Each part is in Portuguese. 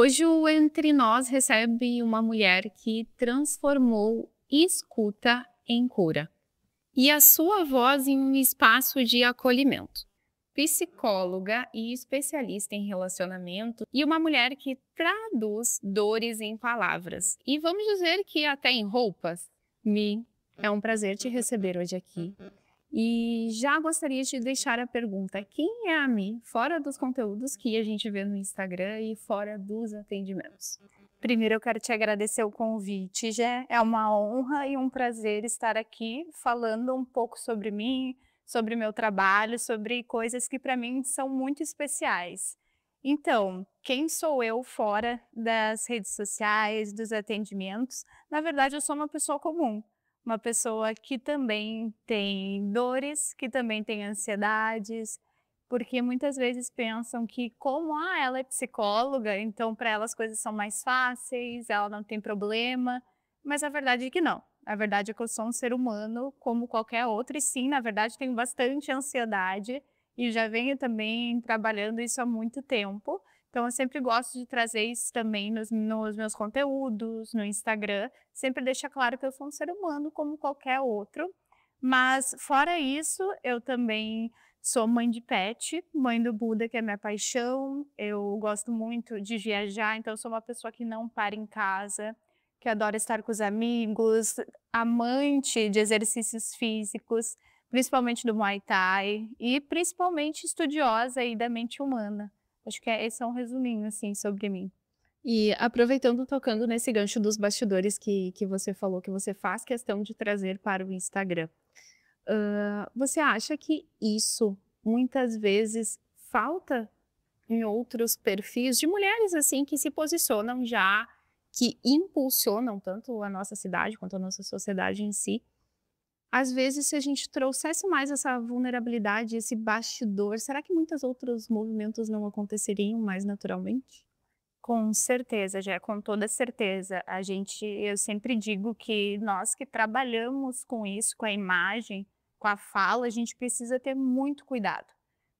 Hoje o Entre Nós recebe uma mulher que transformou escuta em cura. E a sua voz em um espaço de acolhimento. Psicóloga e especialista em relacionamento e uma mulher que traduz dores em palavras. E vamos dizer que até em roupas. Mi, é um prazer te receber hoje aqui. E já gostaria de deixar a pergunta: quem é a Mi, fora dos conteúdos que a gente vê no Instagram e fora dos atendimentos? Primeiro eu quero te agradecer o convite, Gé. É uma honra e um prazer estar aqui falando um pouco sobre mim, sobre meu trabalho, sobre coisas que para mim são muito especiais. Então, quem sou eu fora das redes sociais, dos atendimentos? Na verdade, eu sou uma pessoa comum, uma pessoa que também tem dores, que também tem ansiedades, porque muitas vezes pensam que como, ela é psicóloga, então para ela as coisas são mais fáceis, ela não tem problema, mas a verdade é que não. A verdade é que eu sou um ser humano como qualquer outro e sim, na verdade tenho bastante ansiedade e já venho também trabalhando isso há muito tempo. Então eu sempre gosto de trazer isso também nos meus conteúdos, no Instagram, sempre deixa claro que eu sou um ser humano como qualquer outro. Mas fora isso, eu também sou mãe de pet, mãe do Buda, que é minha paixão. Eu gosto muito de viajar, então eu sou uma pessoa que não para em casa, que adora estar com os amigos, amante de exercícios físicos, principalmente do Muay Thai e principalmente estudiosa aí da mente humana. Acho que esse é um resuminho, assim, sobre mim. E aproveitando, tocando nesse gancho dos bastidores que você falou que você faz questão de trazer para o Instagram. Você acha que isso muitas vezes falta em outros perfis de mulheres assim que se posicionam já, que impulsionam tanto a nossa cidade quanto a nossa sociedade em si? Às vezes, se a gente trouxesse mais essa vulnerabilidade, esse bastidor, será que muitos outros movimentos não aconteceriam mais naturalmente? Com certeza, já com toda certeza. Eu sempre digo que nós que trabalhamos com isso, com a imagem, com a fala, a gente precisa ter muito cuidado,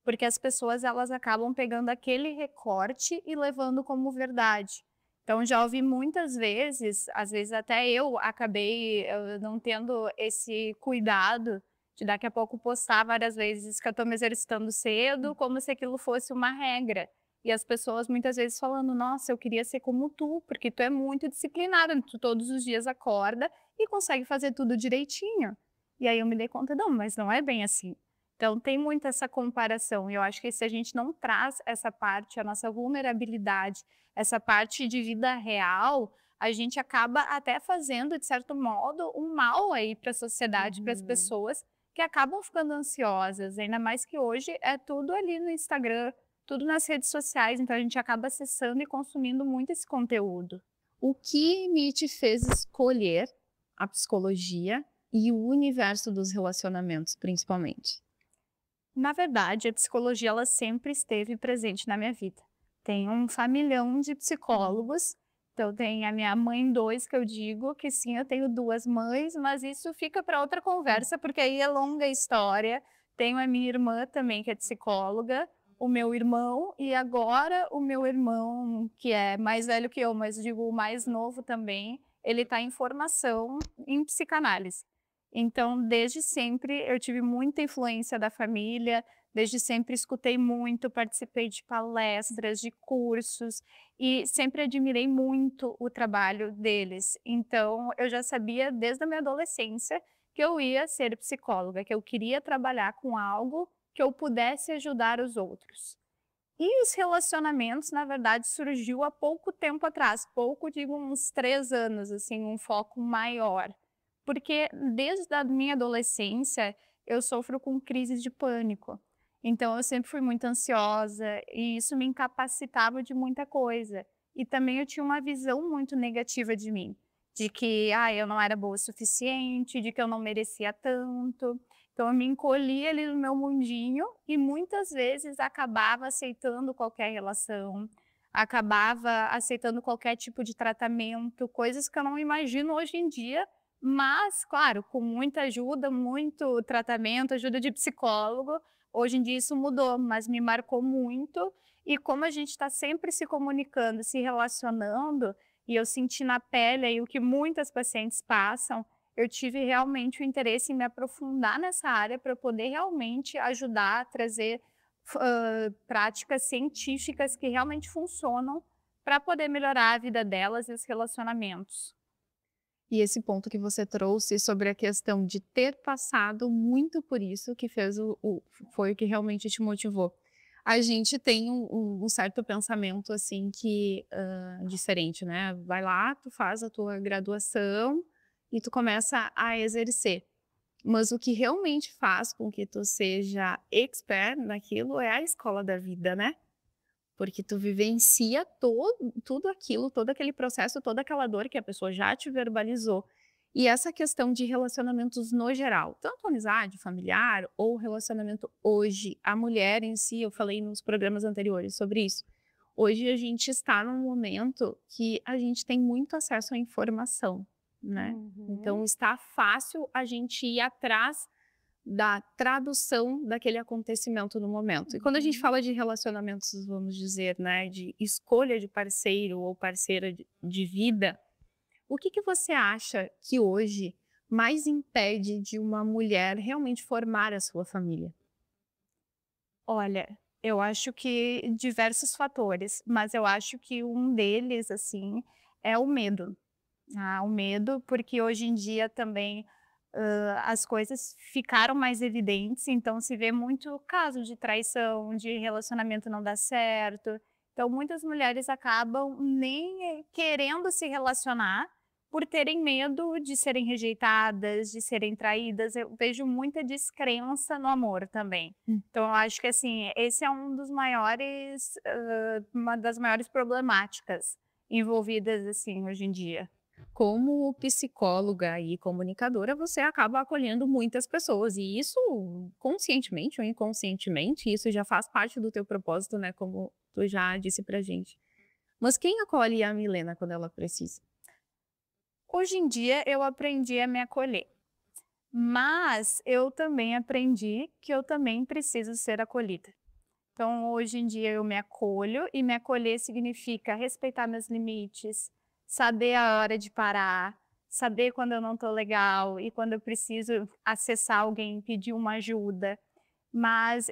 porque as pessoas elas acabam pegando aquele recorte e levando como verdade. Então já ouvi muitas vezes, às vezes até eu acabei não tendo esse cuidado de daqui a pouco postar várias vezes que eu estou me exercitando cedo, como se aquilo fosse uma regra. E as pessoas muitas vezes falando: "Nossa, eu queria ser como tu, porque tu é muito disciplinada, tu todos os dias acorda e consegue fazer tudo direitinho". E aí eu me dei conta: "Não, mas não é bem assim". Então tem muito essa comparação e eu acho que se a gente não traz essa parte, a nossa vulnerabilidade, essa parte de vida real, a gente acaba até fazendo, de certo modo, um mal aí para a sociedade, para as Uhum. pessoas que acabam ficando ansiosas, ainda mais que hoje é tudo ali no Instagram, tudo nas redes sociais, então a gente acaba acessando e consumindo muito esse conteúdo. O que me te fez escolher a psicologia e o universo dos relacionamentos, principalmente? Na verdade, a psicologia ela sempre esteve presente na minha vida. Tem um familhão de psicólogos, então tem a minha mãe 2 que eu digo, que sim, eu tenho 2 mães, mas isso fica para outra conversa, porque aí é longa a história. Tenho a minha irmã também que é psicóloga, o meu irmão e agora o meu irmão, que é mais velho que eu, mas digo o mais novo também, ele está em formação em psicanálise. Então, desde sempre eu tive muita influência da família, desde sempre escutei muito, participei de palestras, de cursos e sempre admirei muito o trabalho deles. Então, eu já sabia desde a minha adolescência que eu ia ser psicóloga, que eu queria trabalhar com algo que eu pudesse ajudar os outros. E os relacionamentos, na verdade, surgiu há pouco tempo atrás, pouco, digo uns 3 anos, assim, um foco maior. Porque desde a minha adolescência, eu sofro com crises de pânico. Então eu sempre fui muito ansiosa e isso me incapacitava de muita coisa. E também eu tinha uma visão muito negativa de mim, de que, eu não era boa o suficiente, de que eu não merecia tanto. Então eu me encolhia ali no meu mundinho e muitas vezes acabava aceitando qualquer relação, acabava aceitando qualquer tipo de tratamento, coisas que eu não imagino hoje em dia, mas claro, com muita ajuda, muito tratamento, ajuda de psicólogo, hoje em dia isso mudou, mas me marcou muito E como a gente está sempre se comunicando, se relacionando, e eu senti na pele aí o que muitas pacientes passam, eu tive realmente o interesse em me aprofundar nessa área para poder realmente ajudar a trazer práticas científicas que realmente funcionam para poder melhorar a vida delas e os relacionamentos. E esse ponto que você trouxe sobre a questão de ter passado muito por isso que fez foi o que realmente te motivou. A gente tem um certo pensamento, assim, que, diferente, né, vai lá, tu faz a tua graduação e tu começa a exercer. Mas o que realmente faz com que tu seja expert naquilo é a escola da vida, né? Porque tu vivencia tudo aquilo, todo aquele processo, toda aquela dor que a pessoa já te verbalizou. E essa questão de relacionamentos no geral, tanto amizade, familiar ou relacionamento hoje, a mulher em si, eu falei nos programas anteriores sobre isso. Hoje a gente está num momento que a gente tem muito acesso à informação, né? Uhum. Então está fácil a gente ir atrás da tradução daquele acontecimento no momento. E quando a gente Uhum. fala de relacionamentos, vamos dizer, né, de escolha de parceiro ou parceira de vida, o que que você acha que hoje mais impede de uma mulher realmente formar a sua família? Olha, eu acho que diversos fatores, mas eu acho que um deles, assim, é o medo. O medo, porque hoje em dia também, as coisas ficaram mais evidentes, então se vê muito caso de traição, de relacionamento não dar certo. Então muitas mulheres acabam nem querendo se relacionar, por terem medo de serem rejeitadas, de serem traídas. Eu vejo muita descrença no amor também. Hum. Então eu acho que, assim, esse é uma das maiores problemáticas envolvidas, assim, hoje em dia. Como psicóloga e comunicadora, você acaba acolhendo muitas pessoas, e isso conscientemente ou inconscientemente, isso já faz parte do teu propósito, né, como tu já disse pra gente. Mas quem acolhe a Milena quando ela precisa? Hoje em dia eu aprendi a me acolher, mas eu também aprendi que eu também preciso ser acolhida. Então hoje em dia eu me acolho e me acolher significa respeitar meus limites, saber a hora de parar, saber quando eu não estou legal e quando eu preciso acessar alguém e pedir uma ajuda. Mas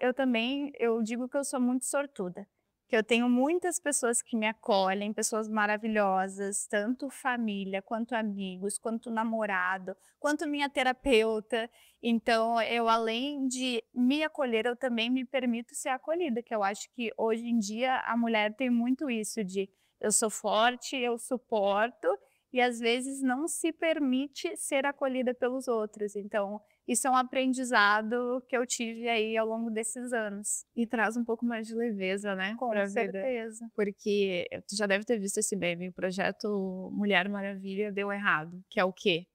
eu digo que eu sou muito sortuda, que eu tenho muitas pessoas que me acolhem, pessoas maravilhosas, tanto família, quanto amigos, quanto namorado, quanto minha terapeuta. Então eu, além de me acolher, eu também me permito ser acolhida, que eu acho que hoje em dia a mulher tem muito isso de: eu sou forte, eu suporto, e às vezes não se permite ser acolhida pelos outros. Então isso é um aprendizado que eu tive aí ao longo desses anos. E traz um pouco mais de leveza, né, Com pra vida. certeza. Porque tu já deve ter visto esse meme, o projeto Mulher Maravilha deu errado, que é o quê?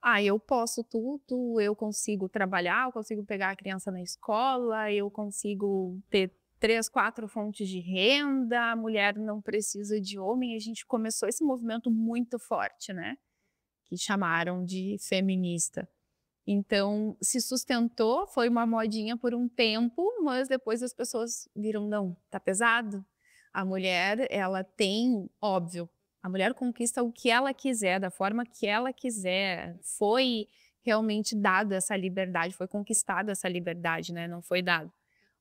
Ah, eu posso tudo, eu consigo trabalhar, eu consigo pegar a criança na escola, eu consigo ter 3, 4 fontes de renda, a mulher não precisa de homem. A gente começou esse movimento muito forte, né, que chamaram de feminista. Então, se sustentou, foi uma modinha por um tempo, mas depois as pessoas viram: "Não, tá pesado". A mulher, ela tem óbvio, a mulher conquista o que ela quiser, da forma que ela quiser. Foi realmente dada essa liberdade, foi conquistada essa liberdade, né, não foi dado.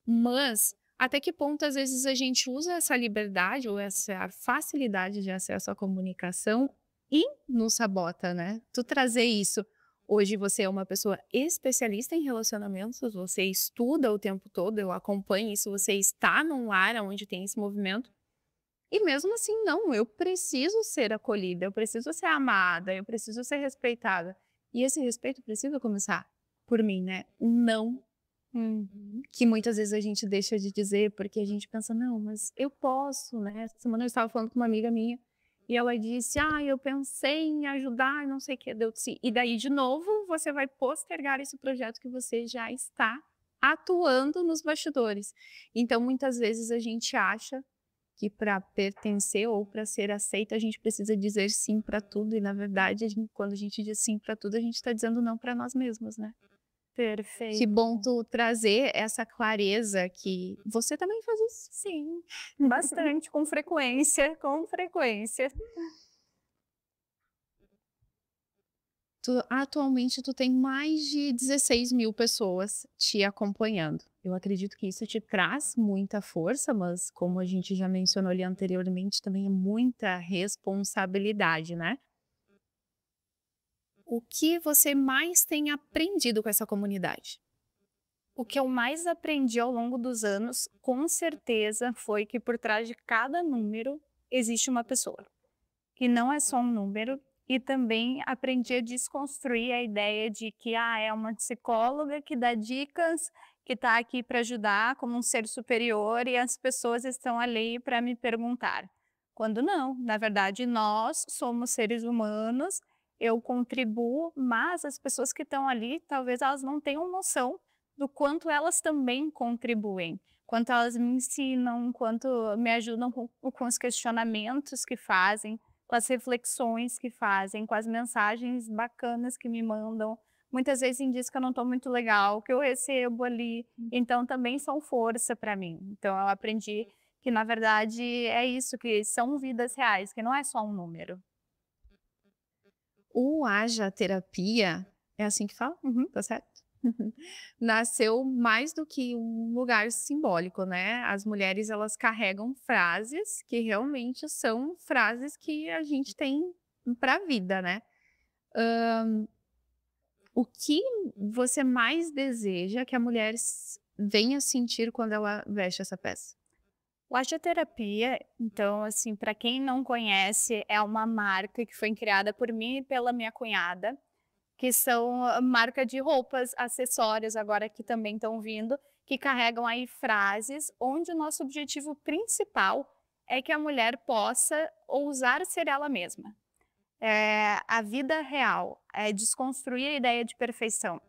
Mas, até que ponto, às vezes, a gente usa essa liberdade ou essa facilidade de acesso à comunicação e nos sabota, né? Tu trazer isso. Hoje você é uma pessoa especialista em relacionamentos, você estuda o tempo todo, eu acompanho isso, você está num lar onde tem esse movimento. E mesmo assim, não, eu preciso ser acolhida, eu preciso ser amada, eu preciso ser respeitada. E esse respeito precisa começar por mim, né? Um não que muitas vezes a gente deixa de dizer, porque a gente pensa: "Não, mas eu posso", né. Essa semana eu estava falando com uma amiga minha, e ela disse: "Ah, eu pensei em ajudar não sei o quê", deu sim. E daí de novo você vai postergar esse projeto que você já está atuando nos bastidores. Então muitas vezes a gente acha que para pertencer ou para ser aceita a gente precisa dizer sim para tudo, e na verdade quando a gente diz sim para tudo a gente está dizendo não para nós mesmos, né. Que bom Perfeito. tu trazer essa clareza que você também faz isso. Sim, bastante, com frequência, com frequência. Atualmente tu tem mais de 16.000 pessoas te acompanhando. Eu acredito que isso te traz muita força, mas como a gente já mencionou ali anteriormente, também é muita responsabilidade, né? O que você mais tem aprendido com essa comunidade? O que eu mais aprendi ao longo dos anos, com certeza, foi que por trás de cada número existe uma pessoa, que não é só um número, e também aprendi a desconstruir a ideia de que é uma psicóloga que dá dicas, que está aqui para ajudar como um ser superior e as pessoas estão ali para me perguntar. Quando não, na verdade, nós somos seres humanos, eu contribuo, mas as pessoas que estão ali, talvez elas não tenham noção do quanto elas também contribuem, quanto elas me ensinam, quanto me ajudam com os questionamentos que fazem, com as reflexões que fazem, com as mensagens bacanas que me mandam. Muitas vezes em dias que eu não estou muito legal, que eu recebo ali, então também são força para mim. Então eu aprendi que na verdade é isso, que são vidas reais, que não é só um número. O Haja Terapia, é assim que fala? Uhum. Tá certo? Nasceu mais do que um lugar simbólico, né? As mulheres elas carregam frases que realmente são frases que a gente tem para a vida, né? O que você mais deseja que a mulher venha sentir quando ela veste essa peça? O Haja Terapia, então, assim, para quem não conhece, é uma marca que foi criada por mim e pela minha cunhada, que são marca de roupas, acessórios, agora que também estão vindo, que carregam aí frases, onde o nosso objetivo principal é que a mulher possa ousar ser ela mesma. A vida real, é desconstruir a ideia de perfeição.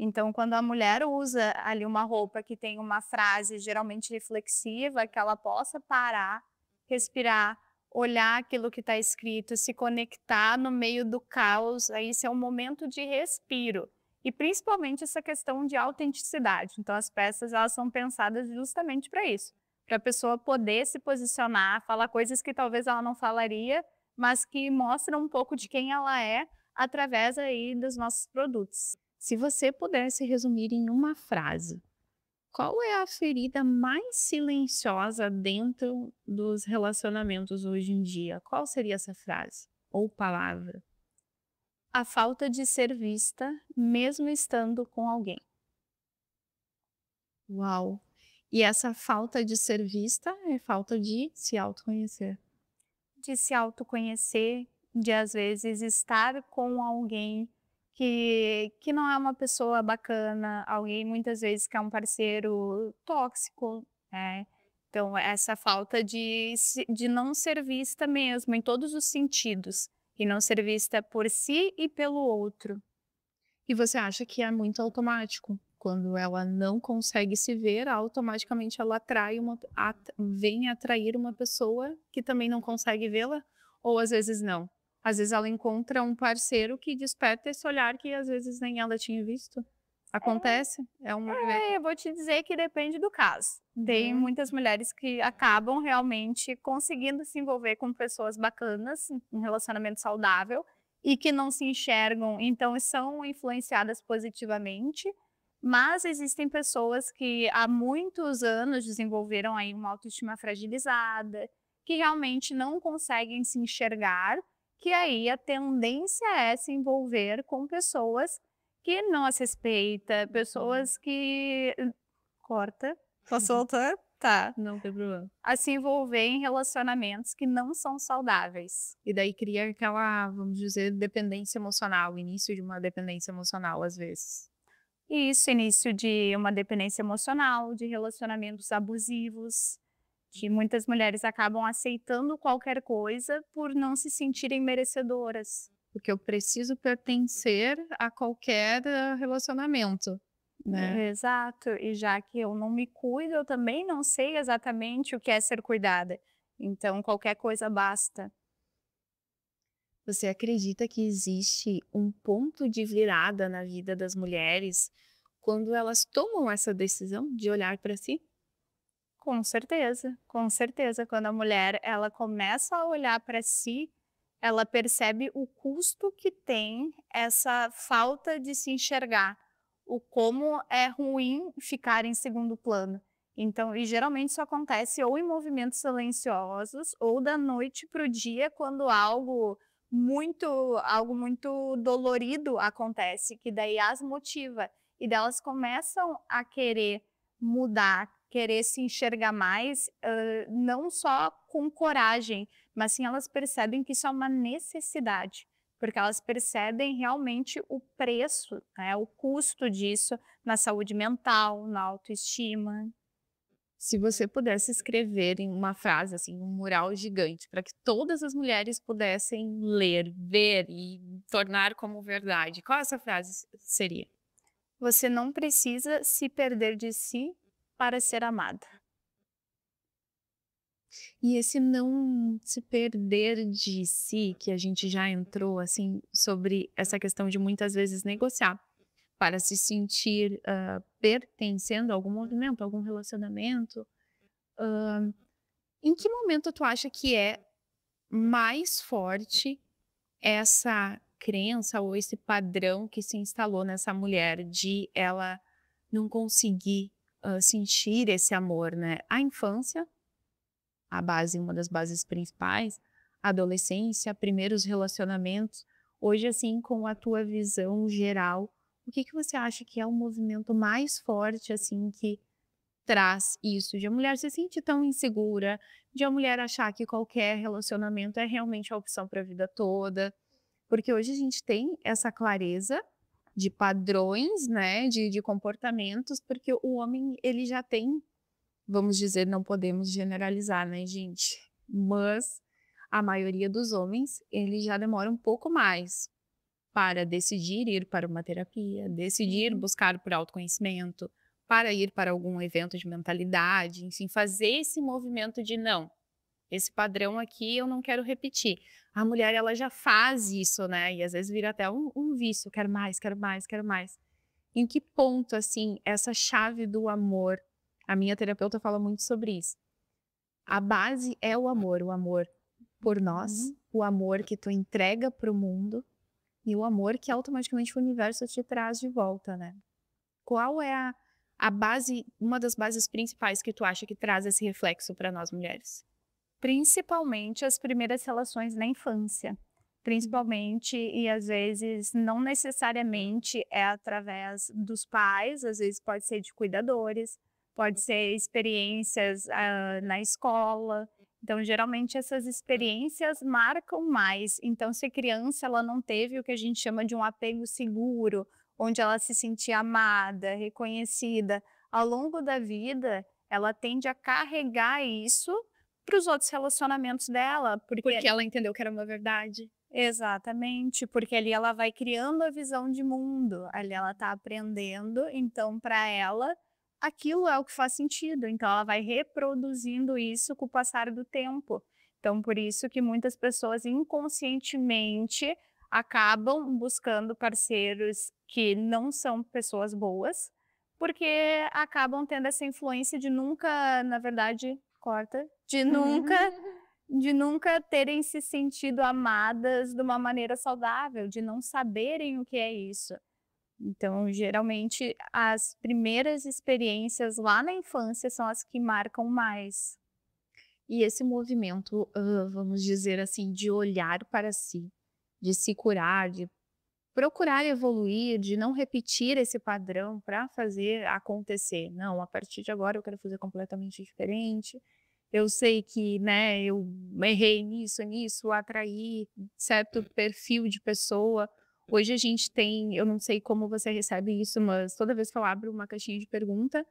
Então, quando a mulher usa ali uma roupa que tem uma frase geralmente reflexiva, que ela possa parar, respirar, olhar aquilo que está escrito, se conectar no meio do caos, aí isso é um momento de respiro. E principalmente essa questão de autenticidade. Então, as peças elas são pensadas justamente para isso, para a pessoa poder se posicionar, falar coisas que talvez ela não falaria, mas que mostram um pouco de quem ela é através aí dos nossos produtos. Se você pudesse resumir em uma frase, qual é a ferida mais silenciosa dentro dos relacionamentos hoje em dia? Qual seria essa frase ou palavra? A falta de ser vista, mesmo estando com alguém. Uau! E essa falta de ser vista é falta de se autoconhecer. De se autoconhecer, de às vezes estar com alguém que não é uma pessoa bacana, alguém muitas vezes que é um parceiro tóxico, né. Então essa falta de não ser vista mesmo, em todos os sentidos, e não ser vista por si e pelo outro. E você acha que é muito automático? Quando ela não consegue se ver, automaticamente ela vem atrair uma pessoa que também não consegue vê-la? Ou às vezes não? Às vezes ela encontra um parceiro que desperta esse olhar que às vezes nem ela tinha visto. Acontece? É um movimento. Eu vou te dizer que depende do caso. Tem Uhum. muitas mulheres que acabam realmente conseguindo se envolver com pessoas bacanas, um relacionamento saudável, e que não se enxergam, então são influenciadas positivamente. Mas existem pessoas que há muitos anos desenvolveram aí uma autoestima fragilizada, que realmente não conseguem se enxergar, que aí a tendência é se envolver com pessoas que não as respeita, pessoas que corta, posso voltar? Tá. Não tem problema. A se envolver em relacionamentos que não são saudáveis. E daí cria aquela, vamos dizer, dependência emocional, o início de uma dependência emocional às vezes. E isso, início de uma dependência emocional, de relacionamentos abusivos, que muitas mulheres acabam aceitando qualquer coisa por não se sentirem merecedoras. Porque eu preciso pertencer a qualquer relacionamento, né? Exato, e já que eu não me cuido, eu também não sei exatamente o que é ser cuidada. Então, qualquer coisa basta. Você acredita que existe um ponto de virada na vida das mulheres, quando elas tomam essa decisão de olhar para si? Com certeza, com certeza. Quando a mulher ela começa a olhar para si, ela percebe o custo que tem essa falta de se enxergar, o como é ruim ficar em segundo plano. Então, e geralmente isso acontece ou em movimentos silenciosos ou da noite para o dia, quando muito, algo muito dolorido acontece, que daí as motiva e delas começam a querer mudar, querer se enxergar mais, não só com coragem, mas sim elas percebem que isso é uma necessidade, porque elas percebem realmente o preço, né, o custo disso na saúde mental, na autoestima. Se você pudesse escrever em uma frase, assim, um mural gigante, para que todas as mulheres pudessem ler, ver e tornar como verdade, qual essa frase seria? Você não precisa se perder de si para ser amada. E esse não se perder de si, que a gente já entrou, assim, sobre essa questão de muitas vezes negociar para se sentir, pertencendo a algum movimento, a algum relacionamento, em que momento tu acha que é mais forte essa crença ou esse padrão que se instalou nessa mulher de ela não conseguir, sentir esse amor, né? A infância, a base, uma das bases principais, a adolescência, primeiros relacionamentos. Hoje, assim, com a tua visão geral, o que que você acha que é o movimento mais forte, assim, que traz isso, de a mulher se sentir tão insegura, de a mulher achar que qualquer relacionamento é realmente a opção para a vida toda? Porque hoje a gente tem essa clareza de padrões, né, de comportamentos, porque o homem ele já tem, vamos dizer, não podemos generalizar, né, gente, mas a maioria dos homens, ele já demora um pouco mais para decidir ir para uma terapia, decidir Uhum. buscar por autoconhecimento, para ir para algum evento de mentalidade, enfim, fazer esse movimento de não, esse padrão aqui eu não quero repetir. A mulher ela já faz isso, né, e às vezes vira até um vício, quero mais, quero mais, quero mais. Em que ponto, assim, essa chave do amor, a minha terapeuta fala muito sobre isso. A base é o amor por nós, Uhum. o amor que tu entrega para o mundo e o amor que automaticamente o universo te traz de volta, né. Qual é a base, uma das bases principais que tu acha que traz esse reflexo para nós mulheres? Principalmente as primeiras relações na infância. Principalmente e às vezes não necessariamente é através dos pais, às vezes pode ser de cuidadores, pode ser experiências, na escola. Então geralmente essas experiências marcam mais. Então se a criança ela não teve o que a gente chama de um apego seguro, onde ela se sentia amada, reconhecida, ao longo da vida ela tende a carregar isso para os outros relacionamentos dela, Porque porque ela entendeu que era uma verdade. exatamente, porque ali ela vai criando a visão de mundo, ali ela está aprendendo, então para ela, aquilo é o que faz sentido, então ela vai reproduzindo isso com o passar do tempo. Então por isso que muitas pessoas inconscientemente acabam buscando parceiros que não são pessoas boas, porque acabam tendo essa influência de nunca, na verdade, corta, de nunca terem se sentido amadas de uma maneira saudável, de não saberem o que é isso. Então, geralmente, as primeiras experiências lá na infância são as que marcam mais. E esse movimento, vamos dizer assim, de olhar para si, de se curar, de procurar evoluir, de não repetir esse padrão para fazer acontecer. Não, a partir de agora eu quero fazer completamente diferente. Eu sei que, né, eu errei nisso, nisso, atraí certo perfil de pessoa. Hoje a gente tem, eu não sei como você recebe isso, mas toda vez que eu abro uma caixinha de pergunta,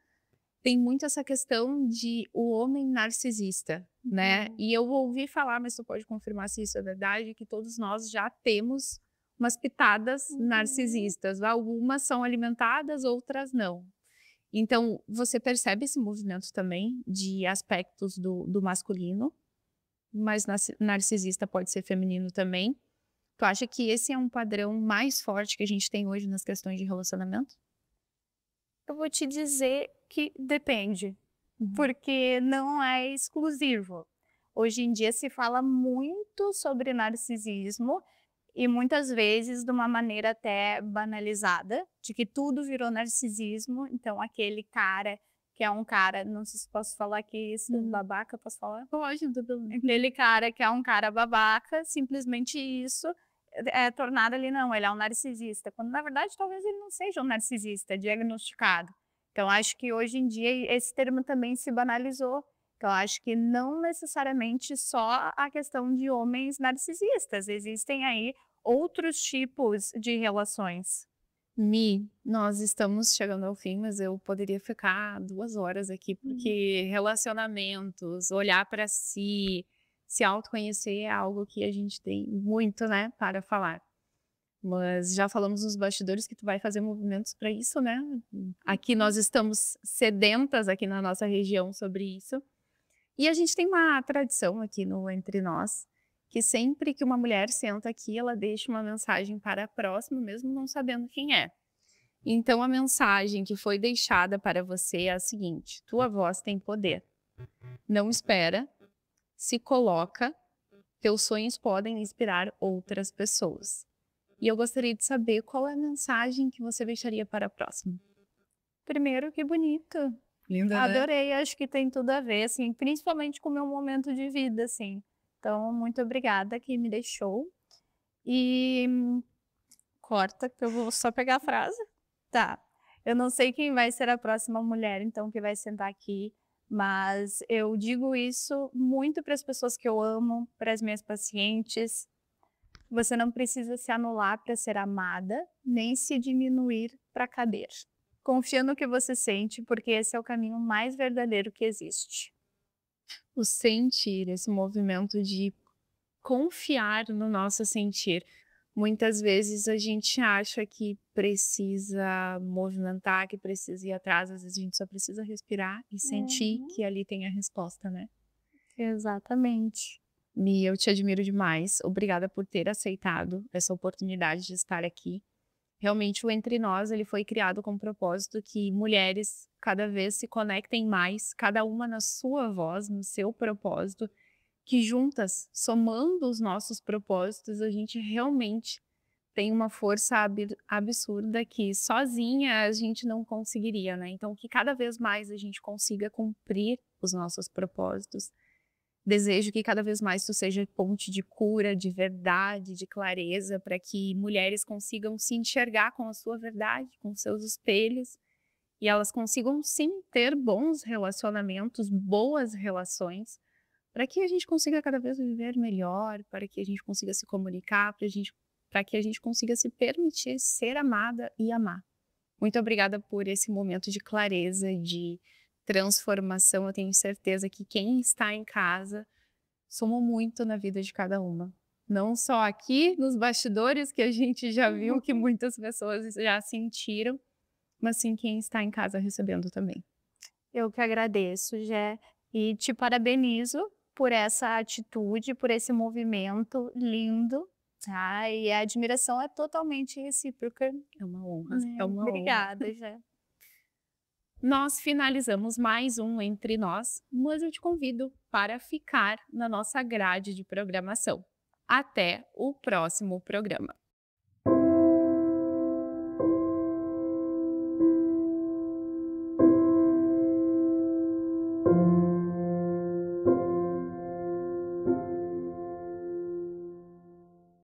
tem muito essa questão de o homem narcisista, né? Uhum. E eu ouvi falar, mas tu pode confirmar se isso é verdade, que todos nós já temos umas pitadas Uhum. narcisistas. Algumas são alimentadas, outras não. Então, você percebe esse movimento também de aspectos do masculino, mas narcisista pode ser feminino também. Tu acha que esse é um padrão mais forte que a gente tem hoje nas questões de relacionamento? Eu vou te dizer que depende, Uhum. porque não é exclusivo. Hoje em dia se fala muito sobre narcisismo e muitas vezes de uma maneira até banalizada, de que tudo virou narcisismo. Então, aquele cara que é um cara, não sei se posso falar aqui, isso, babaca, posso falar? Pode, não tem problema. Aquele cara que é um cara babaca, simplesmente isso é tornado ali, não, ele é um narcisista, quando na verdade talvez ele não seja um narcisista diagnosticado. Então acho que hoje em dia esse termo também se banalizou. Então acho que não necessariamente só a questão de homens narcisistas, existem aí outros tipos de relações. Nós estamos chegando ao fim, mas eu poderia ficar 2 horas aqui, porque relacionamentos, olhar para si, se autoconhecer é algo que a gente tem muito, né, para falar. Mas já falamos nos bastidores que tu vai fazer movimentos para isso, né. Aqui nós estamos sedentas aqui na nossa região sobre isso. E a gente tem uma tradição aqui no Entre Nós, que sempre que uma mulher senta aqui, ela deixa uma mensagem para a próxima, mesmo não sabendo quem é. Então a mensagem que foi deixada para você é a seguinte: tua voz tem poder. Não espera, se coloca, teus sonhos podem inspirar outras pessoas. E eu gostaria de saber qual é a mensagem que você deixaria para a próxima. Primeiro, que bonito. Linda, né? Adorei, acho que tem tudo a ver, assim, principalmente com o meu momento de vida, assim. Então, muito obrigada que me deixou. E corta, que eu vou só pegar a frase. Tá. Eu não sei quem vai ser a próxima mulher, então, que vai sentar aqui, mas eu digo isso muito para as pessoas que eu amo, para as minhas pacientes. Você não precisa se anular para ser amada, nem se diminuir para caber. Confia no que você sente, porque esse é o caminho mais verdadeiro que existe. O sentir, esse movimento de confiar no nosso sentir. Muitas vezes a gente acha que precisa movimentar, que precisa ir atrás, às vezes a gente só precisa respirar e sentir que ali tem a resposta, né? Exatamente. Mi, eu te admiro demais. Obrigada por ter aceitado essa oportunidade de estar aqui. Realmente o Entre Nós, ele foi criado com o propósito que mulheres cada vez se conectem mais, cada uma na sua voz, no seu propósito, que juntas, somando os nossos propósitos, a gente realmente tem uma força absurda que sozinha a gente não conseguiria, né? Então, que cada vez mais a gente consiga cumprir os nossos propósitos. Desejo que cada vez mais tu seja ponte de cura, de verdade, de clareza, para que mulheres consigam se enxergar com a sua verdade, com seus espelhos, e elas consigam sim ter bons relacionamentos, boas relações, para que a gente consiga cada vez viver melhor, para que a gente consiga se comunicar, para que a gente consiga se permitir ser amada e amar. Muito obrigada por esse momento de clareza, de transformação. Eu tenho certeza que quem está em casa somou muito na vida de cada uma. Não só aqui nos bastidores, que a gente já viu que muitas pessoas já sentiram, mas sim quem está em casa recebendo também. Eu que agradeço, Jé, e te parabenizo por essa atitude, por esse movimento lindo, tá? E a admiração é totalmente recíproca. É uma honra, é uma honra. Obrigada, Jé. Nós finalizamos mais um Entre Nós, mas eu te convido para ficar na nossa grade de programação. Até o próximo programa.